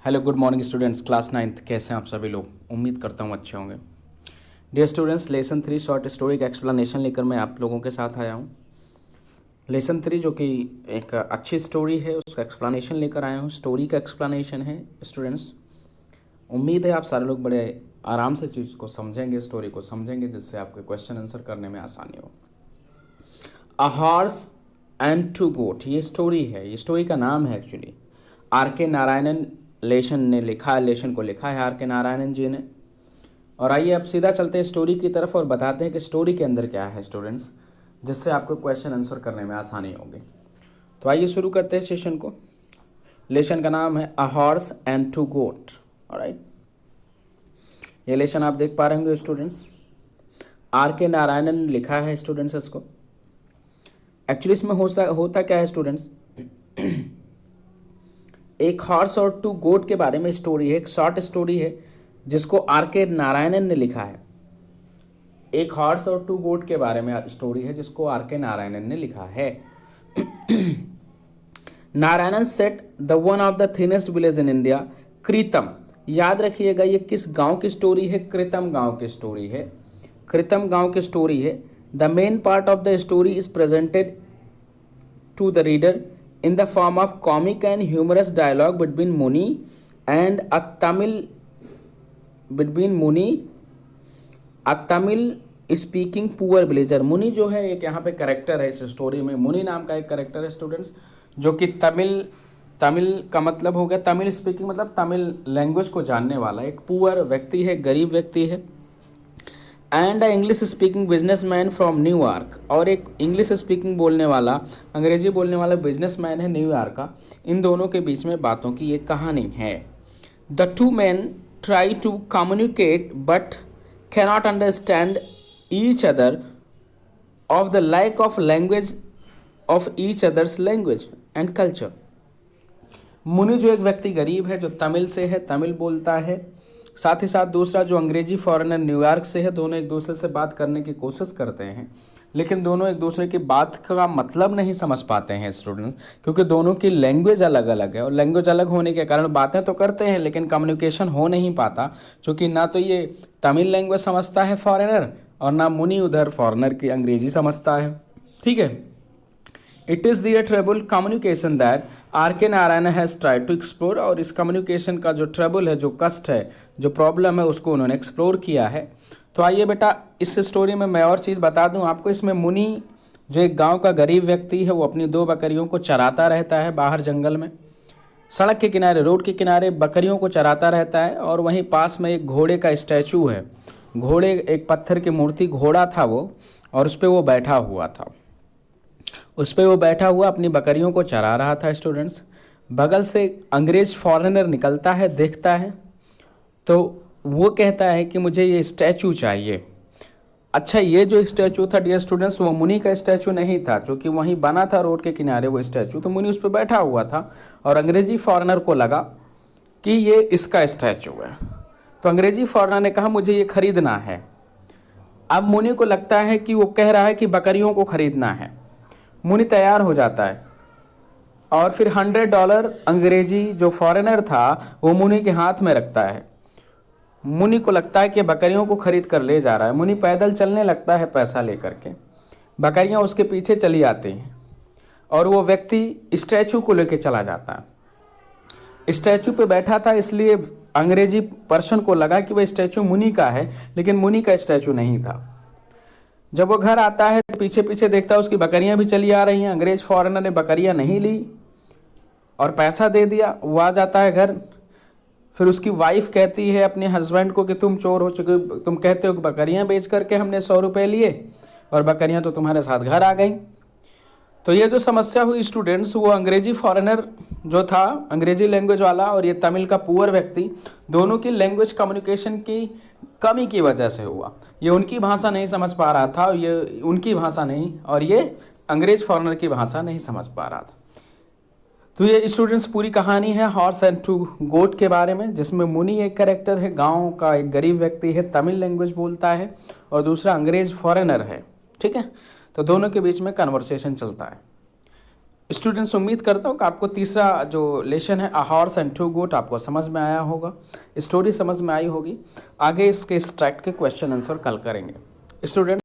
Hello good morning students, class 9th। कैसे हैं आप सभी लोग? उम्मीद करता हूँ अच्छे होंगे। Dear students, lesson 3 short story का एक्सप्लेनेशन लेकर मैं आप लोगों के साथ आया हूँ। लेसन 3 जो कि एक अच्छी स्टोरी है, उसका एक्सप्लेनेशन लेकर आया हूँ। स्टोरी का एक्सप्लेनेशन है स्टूडेंट्स। उम्मीद है आप सारे लोग बड़े आराम से चीज़ को समझेंगे, स्टोरी को समझेंगे, जिससे आपके क्वेश्चन आंसर करने में आसानी हो। अ हॉर्स एंड टू गोट, ये स्टोरी है, ये स्टोरी का नाम है एक्चुअली। आर के नारायणन लेशन ने लिखा है, लेशन को लिखा है आर के नारायणन जी ने। और आइए अब सीधा चलते हैं स्टोरी की तरफ और बताते हैं कि स्टोरी के अंदर क्या है स्टूडेंट्स, जिससे आपको क्वेश्चन आंसर करने में आसानी होगी। तो आइए शुरू करते हैं सेशन को। लेशन का नाम है a horse and two goat. Alright, ये लेशन आप देख पा रहे होंगे स्टूडेंट्स। आर के नारायणन ने लिखा है स्टूडेंट्स इसको। एक्चुअली इसमें होता क्या है स्टूडेंट्स, एक हॉर्स और टू गोट के बारे में स्टोरी है, एक शॉर्ट स्टोरी है जिसको आर के नारायणन ने लिखा है। एक हॉर्स और टू गोट के बारे में स्टोरी है जिसको आर के नारायणन ने लिखा है। Narayanan set the one of the thinnest village in India, कृतम। याद रखिएगा ये किस गांव की स्टोरी है? कृतम गांव की स्टोरी है। कृतम गांव की स्टोरी है। The main part of the story is presented to the reader in the form of comic and humorous dialogue between Muni and a Tamil speaking poor villager। मुनि जो है एक यहाँ पे करेक्टर है इस स्टोरी में। मुनि नाम का एक करेक्टर है स्टूडेंट्स, जो कि तमिल का मतलब हो गया, तमिल स्पीकिंग मतलब तमिल लैंग्वेज को जानने वाला एक पुअर व्यक्ति है, गरीब व्यक्ति है। And English speaking businessman from New York, और एक इंग्लिश स्पीकिंग बोलने वाला, अंग्रेजी बोलने वाला बिजनेसमैन है न्यूयॉर्क का। इन दोनों के बीच में बातों की ये कहानी है। The two man try to communicate but cannot understand each other of the like of language of each others language and culture. मुनि जो एक व्यक्ति गरीब है, जो तमिल से है, तमिल बोलता है, साथ ही साथ दूसरा जो अंग्रेजी फॉरेनर न्यूयॉर्क से है, दोनों एक दूसरे से बात करने की कोशिश करते हैं, लेकिन दोनों एक दूसरे की बात का मतलब नहीं समझ पाते हैं स्टूडेंट्स, क्योंकि दोनों की लैंग्वेज अलग अलग है। और लैंग्वेज अलग होने के कारण बातें तो करते हैं लेकिन कम्युनिकेशन हो नहीं पाता, क्योंकि ना तो ये तमिल लैंग्वेज समझता है फॉरेनर, और ना मुनि उधर फॉरेनर की अंग्रेजी समझता है। ठीक है। It is the trouble communication that R K Narayan has tried to explore, और इस कम्युनिकेशन का जो ट्रबल है, जो कष्ट है, जो प्रॉब्लम है, उसको उन्होंने एक्सप्लोर किया है। तो आइए बेटा इस स्टोरी में मैं और चीज़ बता दूं आपको। इसमें मुनि जो एक गांव का गरीब व्यक्ति है, वो अपनी 2 बकरियों को चराता रहता है बाहर जंगल में, सड़क के किनारे, रोड के किनारे बकरियों को चराता रहता है। और वहीं पास में एक घोड़े का स्टैचू है, घोड़े, एक पत्थर की मूर्ति घोड़ा था वो, और उस पर वो बैठा हुआ था। उस पर वो बैठा हुआ अपनी बकरियों को चरा रहा था स्टूडेंट्स। बगल से अंग्रेज फॉरेनर निकलता है, देखता है, तो वो कहता है कि मुझे ये स्टैचू चाहिए। अच्छा, ये जो स्टैचू था डियर स्टूडेंट्स, वो मुनि का स्टैचू नहीं था, जो कि वहीं बना था रोड के किनारे वो स्टैचू, तो मुनि उस पर बैठा हुआ था और अंग्रेजी फॉरेनर को लगा कि ये इसका स्टैचू है। तो अंग्रेजी फॉरेनर ने कहा मुझे ये खरीदना है। अब मुनि को लगता है कि वो कह रहा है कि बकरियों को खरीदना है। मुनि तैयार हो जाता है और फिर $100 अंग्रेजी जो फॉरेनर था वो मुनि के हाथ में रखता है। मुनि को लगता है कि बकरियों को खरीद कर ले जा रहा है। मुनि पैदल चलने लगता है पैसा लेकर के, बकरियां उसके पीछे चली आती हैं और वो व्यक्ति स्टैचू को लेकर चला जाता है। स्टैचू पे बैठा था, इसलिए अंग्रेजी पर्सन को लगा कि वह स्टैचू मुनि का है, लेकिन मुनि का स्टैचू नहीं था। जब वो घर आता है तो पीछे पीछे देखता है उसकी बकरियां भी चली आ रही हैं। अंग्रेज फॉरेनर ने बकरियां नहीं ली और पैसा दे दिया। वो आ जाता है घर। फिर उसकी वाइफ कहती है अपने हस्बैंड को कि तुम चोर हो चुके, तुम कहते हो कि बकरियां बेच करके हमने $100 लिए और बकरियां तो तुम्हारे साथ घर आ गई। तो ये जो समस्या हुई स्टूडेंट्स, वो अंग्रेजी फॉरेनर जो था, अंग्रेजी लैंग्वेज वाला, और ये तमिल का पुअर व्यक्ति, दोनों की लैंग्वेज कम्युनिकेशन की कमी की वजह से हुआ। ये उनकी भाषा नहीं समझ पा रहा था, ये उनकी भाषा नहीं, और ये अंग्रेज फॉरेनर की भाषा नहीं समझ पा रहा था। तो ये स्टूडेंट्स पूरी कहानी है हॉर्स एंड टू गोट के बारे में, जिसमें मुनि एक कैरेक्टर है, गांव का एक गरीब व्यक्ति है, तमिल लैंग्वेज बोलता है, और दूसरा अंग्रेज फॉरेनर है। ठीक है। तो दोनों के बीच में कन्वर्सेशन चलता है। स्टूडेंट्स उम्मीद करता हूँ कि आपको तीसरा जो लेसन है अ हॉर्स एंड टू गोट आपको समझ में आया होगा, स्टोरी समझ में आई होगी। आगे इसके एक्सट्रैक्ट के क्वेश्चन आंसर कल करेंगे स्टूडेंट।